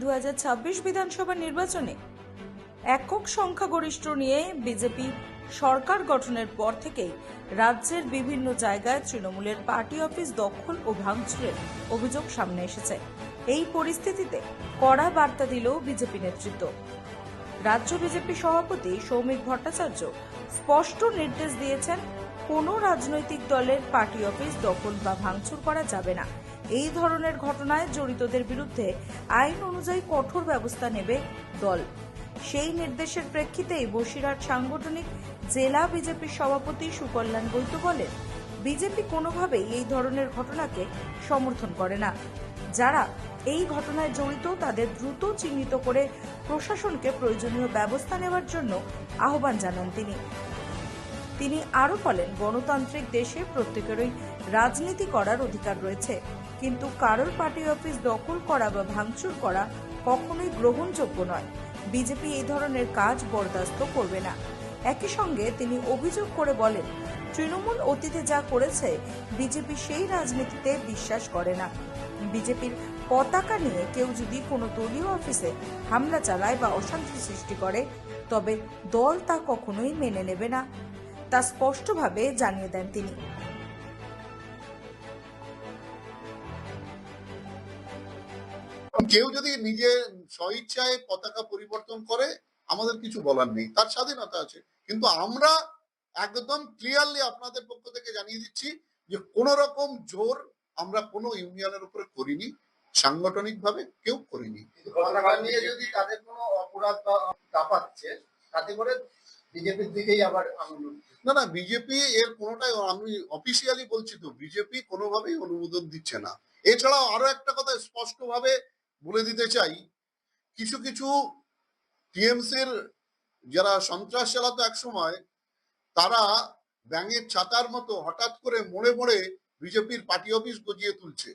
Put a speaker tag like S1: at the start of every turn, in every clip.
S1: 2026 বিধানসভা নির্বাচনে একক সংখ্যাগরিষ্ঠ নিয়ে বিজেপি সরকার গঠনের পর থেকেই রাজ্যের বিভিন্ন জায়গায় তৃণমূলের পার্টি অফিস দখল ও ভাঙচুরের অভিযোগ সামনে এসেছে। এই পরিস্থিতিতে কড়া বার্তা দিল বিজেপি নেতৃত্ব। রাজ্য বিজেপি সভাপতি সৌমিক ভট্টাচার্য স্পষ্ট নির্দেশ দিয়েছেন, কোনো রাজনৈতিক দলের পার্টি অফিস দখল বা ভাঙচুর করা যাবে না। এই ধরনের ঘটনায় জড়িতদের বিরুদ্ধে আইন অনুযায়ী কঠোর ব্যবস্থা নেবে দল। সেই নির্দেশের প্রেক্ষিতেই বসিরহাট সাংগঠনিক জেলা বিজেপির সভাপতি সুকল্যাণ বৈদ্য বলেন, বিজেপি কোনোভাবেই এই ধরনের ঘটনাকে সমর্থন করে না। যারা এই ঘটনায় জড়িত তাদের দ্রুত চিহ্নিত করে প্রশাসনকে প্রয়োজনীয় ব্যবস্থা নেওয়ার জন্য আহ্বান জানান তিনি আরও বলেন, গণতান্ত্রিক দেশে প্রত্যেকেরই রাজনীতি করার অধিকার রয়েছে, কিন্তু কারোর পার্টি অফিস দখল করা বা ভাঙচুর করা কখনোই গ্রহণযোগ্য নয়। বিজেপি এই ধরনের কাজ বরদাস্ত করবে না। একই সঙ্গে তিনি অভিযোগ করে বলেন, তৃণমূল অতীতে যা করেছে বিজেপি সেই রাজনীতিতে বিশ্বাস করে না। বিজেপির পতাকা নিয়ে কেউ যদি কোনো দলীয় অফিসে হামলা চালায় বা অশান্তি সৃষ্টি করে তবে দল তা কখনোই মেনে নেবে না, তা স্পষ্টভাবে জানিয়ে দেন তিনি।
S2: কেউ যদি নিজে স্বইচ্ছায় পতাকা পরিবর্তন করে আমাদের কিছু বলার নেই, তার স্বাধীনতা আছে, কিন্তু আমরা একদম ক্লিয়ারলি আপনাদের পক্ষ থেকে জানিয়ে দিচ্ছি যে কোন রকম জোর আমরা কোনো ইউনিয়নের উপরে করিনি, সাংগঠনিক ভাবে কেউ করিনি।
S3: পতাকা নিয়ে যদি তাদের কোনো অপরাধ বা চাপাচ্ছে তাতে করে বিজেপির দিকেই আবার আঙুল।
S2: না, বিজেপি এর কোনোটাই, আমি অফিসিয়ালি বলছি তো, বিজেপি কোনোভাবেই অনুমোদন দিচ্ছে না। এছাড়াও আরো একটা কথা স্পষ্ট ভাবে বলে দিতে চাই, কিছু কিছু টিএমসির যারা সন্ত্রাস চালাতো এক সময়, তারা ব্যাঙের ছাতার মতো হঠাৎ করে মোড়ে মোড়ে বিজেপির পার্টি অফিস গজিয়ে তুলছে।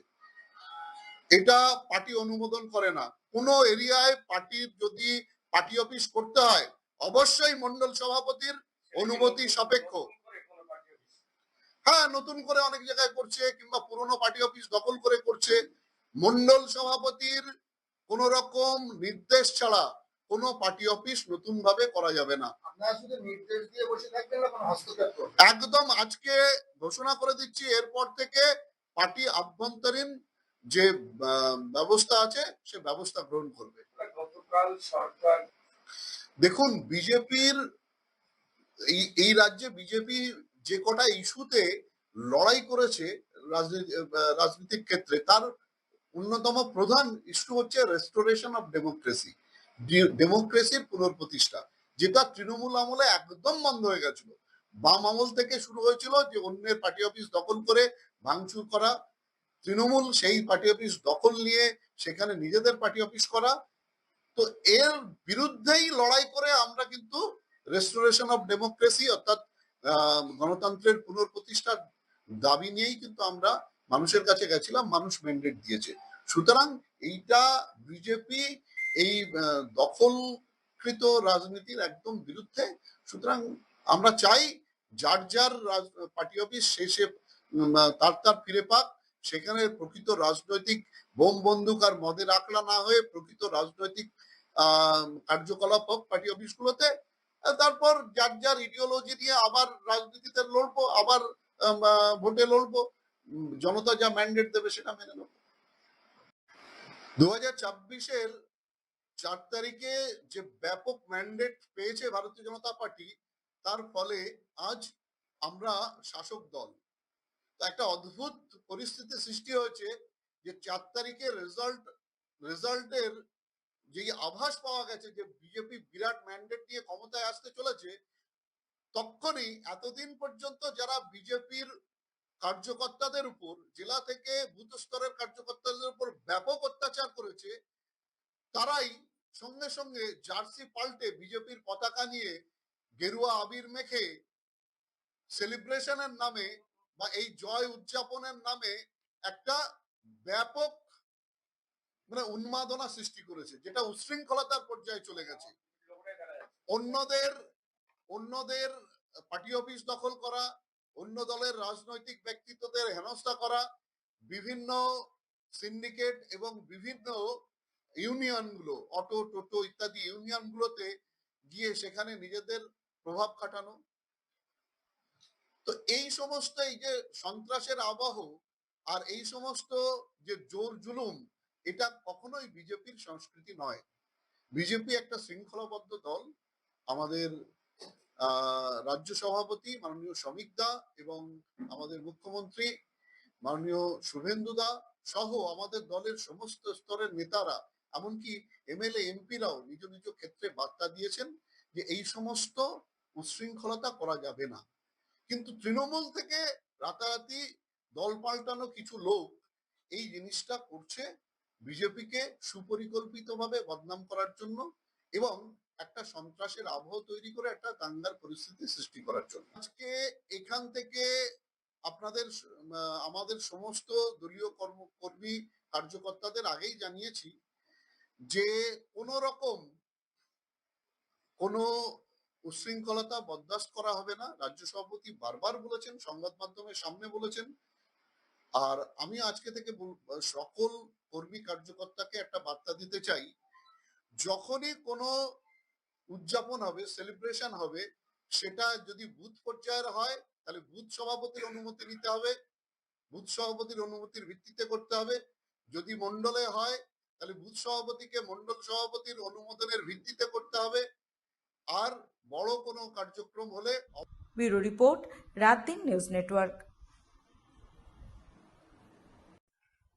S2: এটা পার্টি অনুমোদন করে না। কোন এরিয়ায় পার্টির যদি পার্টি অফিস করতে হয় অবশ্যই মন্ডল সভাপতির অনুমতি সাপেক্ষ। হ্যাঁ, নতুন করে অনেক জায়গায় করছে কিংবা পুরনো পার্টি অফিস দখল করে করছে। মন্ডল সভাপতির কোন রকম নির্দেশ ছাড়া কোনো পার্টি অফিস নতুন ভাবে করা যাবে না।
S3: আপনারা শুধু নির্দেশ দিয়ে বসে থাকবেন না, কোনো হস্তক্ষেপ করবেন?
S2: একদম আজকে ঘোষণা করে দিচ্ছি, এরপর থেকে পার্টি আভ্যন্তরীণ যে ব্যবস্থা আছে সে ব্যবস্থা গ্রহণ করবে।
S3: গতকাল সরকার,
S2: দেখুন, বিজেপির এই রাজ্যে বিজেপি যে কটা ইস্যুতে লড়াই করেছে রাজনৈতিক ক্ষেত্রে, তার অন্যতম প্রধান ইস্যু হচ্ছে রেস্টোরেশন অফ ডেমোক্রেসি, ডেমোক্রেসির পুনঃপ্রতিষ্ঠা, যেটা তৃণমূল আমলে একদম বন্ধ হয়ে গেছিল। বাম আমল থেকে শুরু হয়েছিল যে অন্যের পার্টি অফিস দখল করে ভাঙচুর করা, তৃণমূল সেই পার্টি অফিস দখল নিয়ে সেখানে নিজেদের পার্টি অফিস করা। তো এর বিরুদ্ধেই লড়াই করে আমরা কিন্তু রেস্টোরেশন অফ ডেমোক্রেসি অর্থাৎ গণতন্ত্রের পুনঃপ্রতিষ্ঠার দাবি নিয়েই কিন্তু আমরা মানুষের কাছে গেছিলাম, মানুষ ম্যান্ডেট দিয়েছে। সুতরাং এইটা বিজেপি এই দখলকৃত রাজনীতির একদম বিরুদ্ধে। সুতরাং আমরা চাই যার যার পার্টি অফিস শেষে তার ফিরে পাক, সেখানে প্রকৃত রাজনৈতিক বোম বন্দুক আর মদের আকড়া না হয়ে প্রকৃত রাজনৈতিক কার্যকলাপ হোক পার্টি অফিসগুলোতে। তারপর যার যার ইডিওলজি নিয়ে আবার রাজনীতিতে লড়বো, আবার ভোটে লড়বো, জনতা যা ম্যান্ডেট দেবে সেটা মেনে নেব। 2024-এর 4 তারিখে যে ব্যাপক ম্যান্ডেট পেয়েছে ভারতীয় জনতা পার্টি, তার ফলে আজ আমরা শাসক দল। একটা অদ্ভুত পরিস্থিতি সৃষ্টি হয়েছে যে 4 তারিখে রেজাল্টের যে আভাস পাওয়া গেছে যে বিজেপি বিরাট ম্যান্ডেট নিয়ে ক্ষমতায় আসতে চলেছে, তখনই এতদিন পর্যন্ত যারা বিজেপির কার্যকর্তাদের উপর, জেলা থেকে বুথ স্তরের কার্যকর্তাদের উপর ব্যাপক অত্যাচার করেছে, তারাই সঙ্গে সঙ্গে জার্সি পাল্টে বিজেপির পতাকা নিয়ে গেরুয়া আবির মেখে সেলিব্রেশনের নামে বা এই জয় উদযাপনের নামে একটা ব্যাপক উন্মাদনা সৃষ্টি করেছে, যেটা উশৃঙ্খলতার পর্যায়ে চলে গেছে। অন্যদের পার্টি অফিস দখল করা, অন্য দলের রাজনৈতিক ব্যক্তিত্বদের হেনস্থা করা, বিভিন্ন সিন্ডিকেট এবং বিভিন্ন ইউনিয়নগুলো, অটো টোটো ইত্যাদি ইউনিয়নগুলোতে গিয়ে সেখানে নিজেদের প্রভাব খাটানো। তো এই সমস্ত এই যে সন্ত্রাসের আবহ আর এই সমস্ত যে জোর জুলুম, এটা কখনোই বিজেপির সংস্কৃতি নয়। বিজেপি একটা শৃঙ্খলাবদ্ধ দল। আমাদের রাজ্য সভাপতি মাননীয় শ্রমিক দা এবং আমাদের মুখ্যমন্ত্রী মাননীয় শুভেন্দু দা সহ আমাদের দলের সমস্ত স্তরের নেতারা, এমনকি এমএলএ এমপিরাও নিজ নিজ ক্ষেত্রে বার্তা দিয়েছেন যে এই সমস্ত উচ্ছৃঙ্খলতা করা যাবে না। কিন্তু তৃণমূল থেকে রাতারাতি দল পাল্টানো কিছু লোক এই জিনিসটা করছে বিজেপিকে সুপরিকল্পিতভাবে বদনাম করার জন্য এবং একটা সন্ত্রাসের আবহ তৈরি করে একটা দাঙ্গার পরিস্থিতি সৃষ্টি করার জন্য। আজকে এখান থেকে আপনাদের আমাদের সমস্ত দলীয় কর্মী কার্যকর্তাদের আগেই জানিয়েছি যে কোন রকম কোনো উচ্ছৃঙ্খলতা বরদাস্ত করা হবে না। রাজ্য সভাপতি বারবার বলেছেন, সংবাদ মাধ্যমের সামনে বলেছেন। আর আমি আজকে থেকে সকল কর্মী কার্যকর্তাকে একটা বার্তা দিতে চাই, যখনই কোনো উদযাপন হবে, সেলিব্রেশন হবে, সেটা যদি বুথ পর্যায়ের হয় তাহলে বুথ সভাপতির অনুমতি নিতে হবে, বুথ সভাপতির অনুমতির ভিত্তিতে করতে হবে। যদি মন্ডলে হয় তাহলে বুথ সভাপতিকে মন্ডল সভাপতির অনুমোদনের ভিত্তিতে করতে হবে। আর বড় কোনো কার্যক্রম হলে
S1: ব্যুরো রিপোর্ট, রাত দিন নিউজ নেটওয়ার্ক।